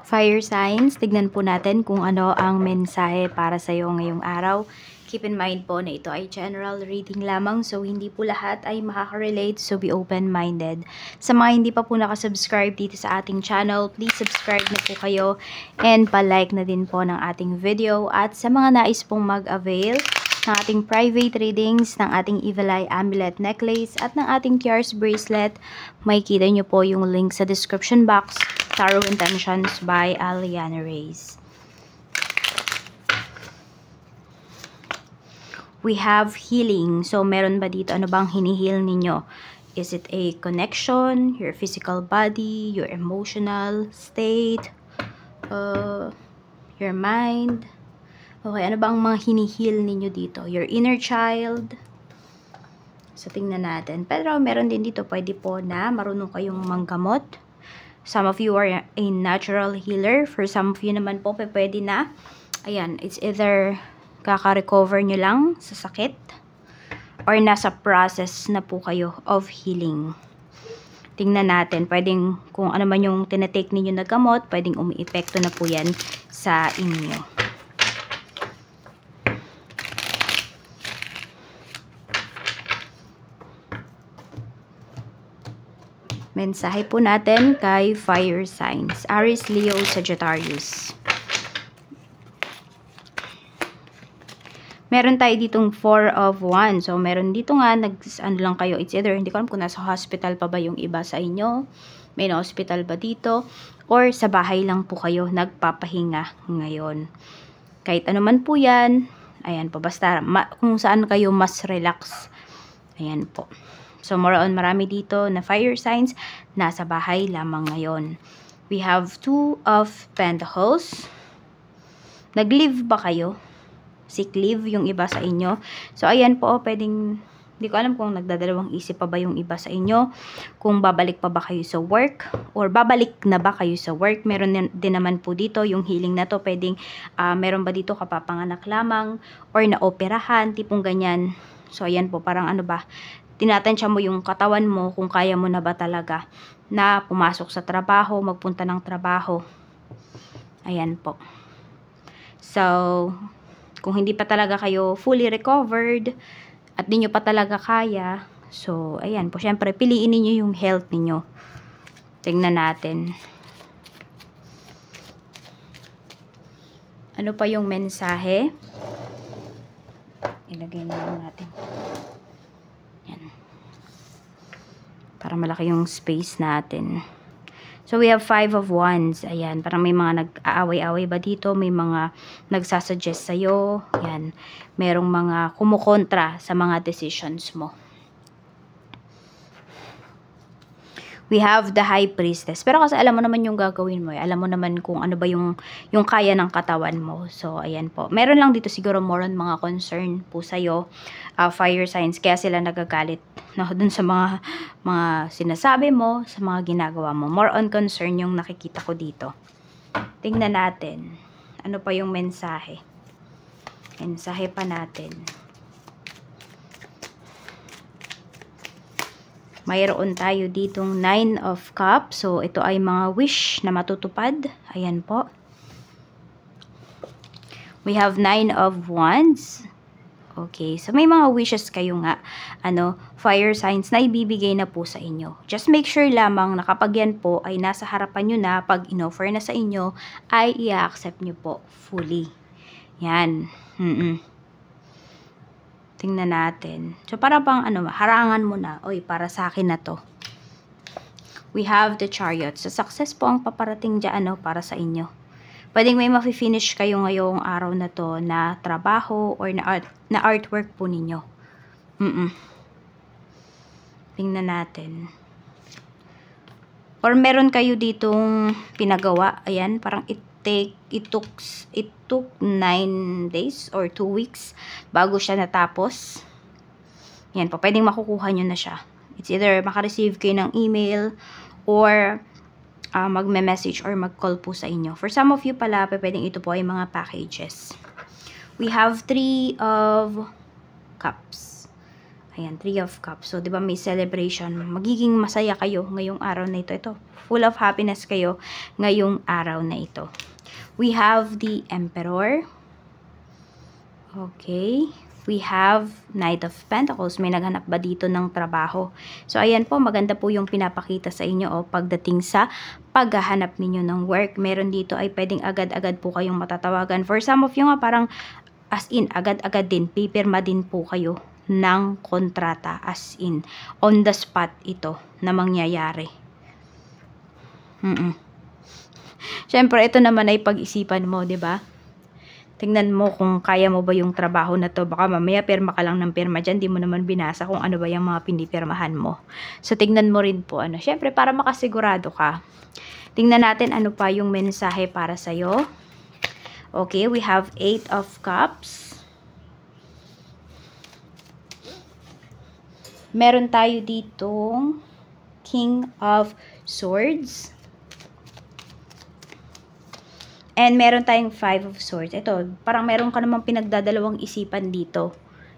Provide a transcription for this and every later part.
Fire signs, tignan po natin kung ano ang mensahe para sa iyo ngayong araw. Keep in mind po na ito ay general reading lamang, so hindi po lahat ay makaka-relate, so be open-minded. Sa mga hindi pa po nakasubscribe dito sa ating channel, please subscribe na po kayo and pa-like na din po ng ating video. At sa mga nais pong mag-avail ng ating private readings, ng ating Evil Eye Amulet Necklace at ng ating Tears Bracelet, makikita nyo po yung link sa description box. Tarot Intentions by Aliana Reyes. We have healing. So, meron ba dito? Ano bang hinihil ninyo? Is it a connection? Your physical body? Your emotional state? Your mind? Okay, ano bang mga hinihil ninyo dito? Your inner child? So, tingnan natin. Pero, meron din dito, pwede po na marunong kayong manggamot. Some of you are a natural healer. For some of you naman po, pwede na. Ayan, it's either kaka-recover nyo lang sa sakit or nasa process na po kayo of healing. Tingnan natin, pwedeng kung ano man yung tinatake ninyo na gamot, pwedeng umi-epekto na po yan sa inyo. Mensahe po natin kay Fire Signs, Aries, Leo, Sagittarius. Meron tayo ditong 4 of Wands. So, meron dito nga, ano lang kayo, it's either, hindi ko alam kung nasa hospital pa ba yung iba sa inyo, may na-hospital ba dito, or sa bahay lang po kayo nagpapahinga ngayon. Kahit ano man po yan, ayan po, basta kung saan kayo mas relax, ayan po. So, more on, marami dito na fire signs, nasa bahay lamang ngayon. We have 2 of Pentacles. Nag-leave ba kayo? Sick leave yung iba sa inyo. So, ayan po, pwedeng, hindi ko alam kung nagdadalawang isip pa ba yung iba sa inyo, kung babalik pa ba kayo sa work, or babalik na ba kayo sa work. Meron din naman po dito, yung healing na to, pwedeng, meron ba dito kapapanganak lamang, or naoperahan, tipong ganyan. So, ayan po, parang ano ba, tinatansya mo yung katawan mo, kung kaya mo na ba talaga, na pumasok sa trabaho, magpunta ng trabaho. Ayan po. So, kung hindi pa talaga kayo fully recovered at di nyo pa talaga kaya, so, ayan po, syempre, piliin niyo yung health niyo. Tingnan natin. Ano pa yung mensahe? Ilagay na lang natin. Yan. Para malaki yung space natin. So, we have 5 of Wands. Ayan, parang may mga nag-aaway-aaway ba dito? May mga nagsasuggest sa'yo. Ayan, merong mga kumukontra sa mga decisions mo. We have the High Priestess. Pero kasi alam mo naman yung gagawin mo. Alam mo naman kung ano ba yung kaya ng katawan mo. So, ayan po. Meron lang dito siguro more on mga concern po sa'yo. Fire signs. Kaya sila nagagalit dun sa mga sinasabi mo, sa mga ginagawa mo. More on concern yung nakikita ko dito. Tingnan natin. Ano pa yung mensahe? Mensahe pa natin. Mayroon tayo ditong 9 of Cups. So, ito ay mga wish na matutupad. Ayan po. We have 9 of Wands. Okay. So, may mga wishes kayo nga, fire signs na ibibigay na po sa inyo. Just make sure lamang na kapag yan po ay nasa harapan nyo na, pag in-offer na sa inyo, ay i-accept nyo po fully. Yan. Tingnan natin. So, para bang, harangan mo na. Oy, para sa akin na to. We have the Chariot. So, success po ang paparating dyan, para sa inyo. Pwedeng may mafi-finish kayo ngayong araw na to na trabaho or na artwork po ninyo. Tingnan natin. Or meron kayo ditong pinagawa. Ayan, parang it took 9 days or 2 weeks bago siya natapos. Yan po, pwedeng makukuha nyo na siya. It's either makareceive kayo ng email or magme-message or mag-call po sa inyo. For some of you pala, pwedeng ito po ay mga packages. We have 3 of Cups. Ayan, 3 of Cups. So, di ba may celebration. Magiging masaya kayo ngayong araw na ito. Ito, full of happiness kayo ngayong araw na ito. We have the Emperor. Okay. We have Knight of Pentacles. May naghanap ba dito ng trabaho? So, ayan po, maganda po yung pinapakita sa inyo pagdating sa paghahanap ninyo ng work. Meron dito ay pwedeng agad-agad po kayong matatawagan. For some of you nga, parang as in, agad-agad din, pipirma din po kayo ng kontrata, as in, on the spot ito na mangyayari. Siyempre, ito naman ay pag-isipan mo, 'di ba? Tingnan mo kung kaya mo ba yung trabaho na to. Baka mamaya pirma ka lang ng pirma dyan, di mo naman binasa kung ano ba yung mga pinipirmahan mo. So, tingnan mo rin po, siyempre, para makasigurado ka. Tingnan natin ano pa yung mensahe para sa'yo. Okay, we have 8 of Cups. Meron tayo ditong King of Swords. And meron tayong 5 of Swords. Ito, parang meron ka namang pinagdadalawang isipan dito.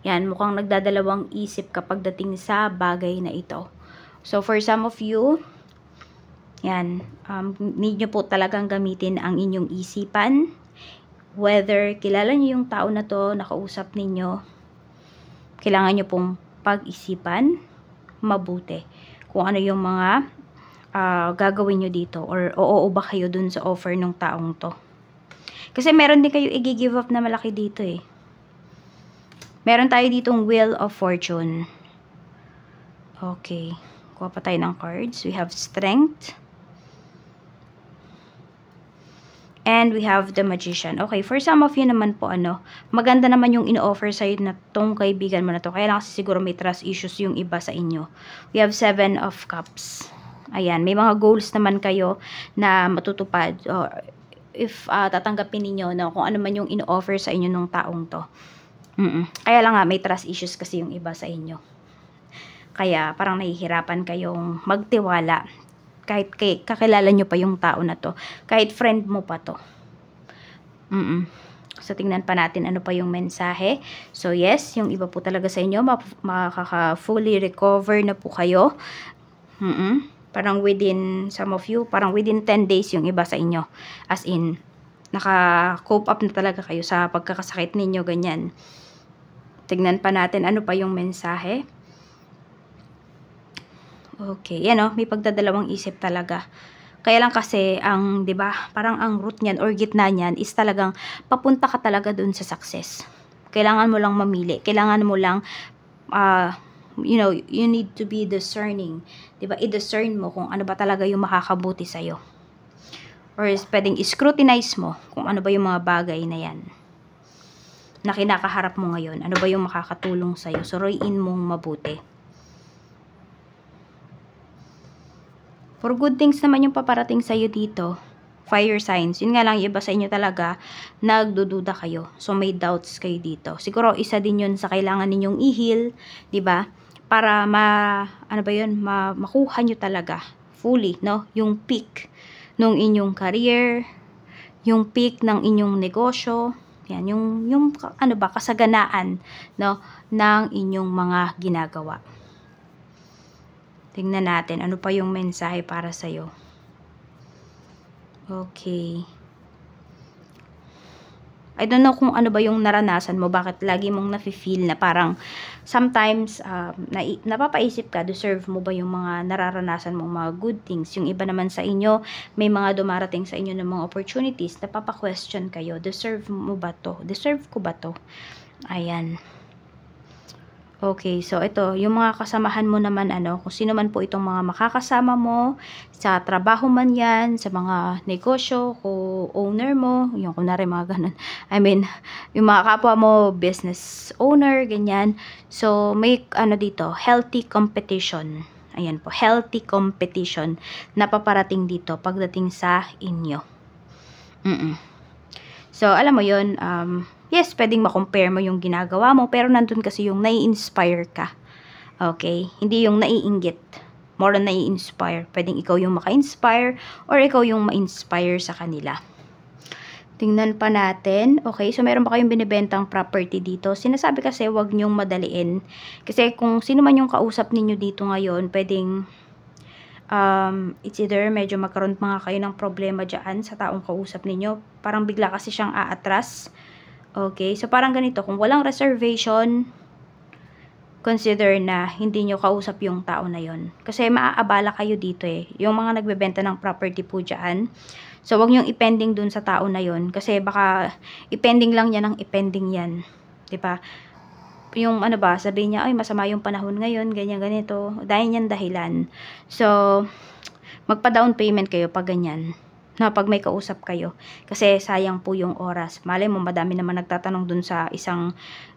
Yan, mukhang nagdadalawang isip kapag dating sa bagay na ito. So, for some of you, yan, need nyo po talagang gamitin ang inyong isipan. Whether kilala nyo yung tao na to, nakausap ninyo, kailangan nyo pong pag-isipan mabuti kung ano yung mga gagawin nyo dito, or oo ba kayo dun sa offer ng taong to. Kasi meron din kayo i-give up na malaki dito eh. Meron tayo ditong Wheel of Fortune. Okay, kuha pa tayo ng cards. We have Strength. And we have the Magician. Okay, for some of you naman po, maganda naman yung in-offer sa'yo na tong kaibigan mo na to. Kaya lang kasi siguro may trust issues yung iba sa inyo. We have 7 of Cups. Ayan, may mga goals naman kayo na matutupad. Or if tatanggapin ninyo kung ano man yung in-offer sa inyo nung taong to. Kaya lang nga, may trust issues kasi yung iba sa inyo. Kaya parang nahihirapan kayong magtiwala. Kahit kakilala nyo pa yung tao na to. Kahit friend mo pa to. So, tingnan pa natin ano pa yung mensahe. So, yes, yung iba po talaga sa inyo, makaka-fully recover na po kayo. Parang within, some of you, parang within 10 days yung iba sa inyo. As in, naka-cope up na talaga kayo sa pagkakasakit ninyo, ganyan. Tingnan pa natin ano pa yung mensahe. Okay, yan may pagdadalawang isip talaga. Kaya lang kasi, 'di ba, parang ang root niyan or gitna niyan is talagang papunta ka talaga dun sa success. Kailangan mo lang mamili. Kailangan mo lang, you need to be discerning. 'Di ba? I-discern mo kung ano ba talaga yung makakabuti sa'yo. Or pwedeng i-scrutinize mo kung ano ba yung mga bagay na yan na kinakaharap mo ngayon. Ano ba yung makakatulong sa'yo. Suriin mong mabuti. For good things naman yung paparating sa'yo dito. Fire signs. Yun nga lang, iba sa inyo talaga, nagdududa kayo. So, may doubts kayo dito. Siguro, isa din yun sa kailangan ninyong i-heal, diba? Para makuha nyo talaga fully, yung peak ng inyong career, yung peak ng inyong negosyo, yan, yung kasaganaan, ng inyong mga ginagawa. Tingnan natin, ano pa yung mensahe para sa'yo. Okay. I don't know kung ano ba yung naranasan mo, bakit lagi mong nafe-feel na parang sometimes napapaisip ka, deserve mo ba yung mga nararanasan mong mga good things. Yung iba naman sa inyo, may mga dumarating sa inyo ng mga opportunities, napapa-question kayo, deserve mo ba to? Deserve ko ba to? Ayan. Okay, so ito, yung mga kasamahan mo naman, kung sino man po itong mga makakasama mo, sa trabaho man yan, sa mga negosyo, owner mo, yung kunwari mga ganun. I mean, yung mga kapwa mo, business owner, ganyan. So, may dito, healthy competition. Ayan po, healthy competition na paparating dito pagdating sa inyo. So, alam mo yun, yes, pwedeng makompare mo yung ginagawa mo, pero nandun kasi yung nai-inspire ka. Okay? Hindi yung naiinggit. More on nai-inspire. Pwedeng ikaw yung maka-inspire or ikaw yung ma-inspire sa kanila. Tingnan pa natin. Okay, so meron ba kayong binibentang property dito? Sinasabi kasi wag niyong madaliin. Kasi kung sino man yung kausap ninyo dito ngayon, pwedeng it's either medyo magkaroon mga kayo ng problema dyan sa taong kausap ninyo. Parang bigla kasi siyang aatras. Okay, so parang ganito, kung walang reservation, consider na hindi nyo kausap yung tao na yon. Kasi maaabala kayo dito eh. Yung mga nagbebenta ng property po dyan. So, wag nyong ipending dun sa tao na yon. Kasi baka ipending lang niya ng ipending yan. Diba? Yung ano ba, sabihin niya, ay masama yung panahon ngayon, ganyan, ganito. Dahil yan dahilan. So, magpa-down payment kayo pag ganyan. Na pag may kausap kayo. Kasi sayang po yung oras. Malay mo, madami naman nagtatanong dun sa isang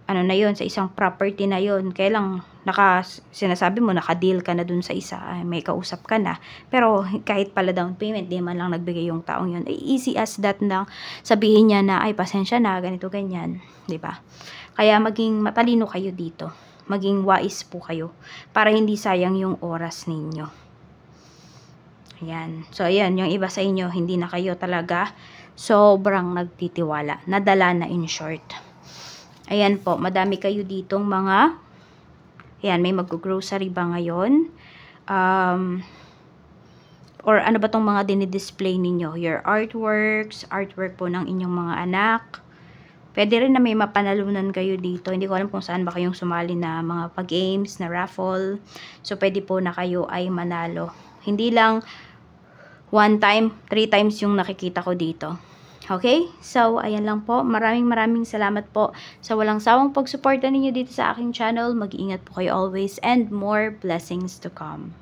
ano na yon, sa isang property na yon. Kaya lang sinasabi mo naka-deal ka na dun sa isa, ay, may kausap ka na. Pero kahit pala down payment, di man lang nagbigay yung taong yon. Easy as that na sabihin niya na ay pasensya na, ganito ganyan, di ba? Kaya maging matalino kayo dito. Maging wise po kayo para hindi sayang yung oras ninyo. Ayan. So, ayan, yung iba sa inyo, hindi na kayo talaga sobrang nagtitiwala. Nadala na in short. Ayan po, madami kayo ditong mga, ayan, may mag-grocery ba ngayon? Or ano ba tong mga dinidisplay ninyo? Your artwork po ng inyong mga anak. Pwede rin na may mapanalunan kayo dito. Hindi ko alam kung saan ba kayong sumali na mga pag-games, na raffle. So, pwede po na kayo ay manalo. Hindi lang 1 time, 3 times yung nakikita ko dito. Okay? So, ayan lang po. Maraming salamat po sa walang sawang pagsuporta ninyo dito sa aking channel. Mag-iingat po kayo always and more blessings to come.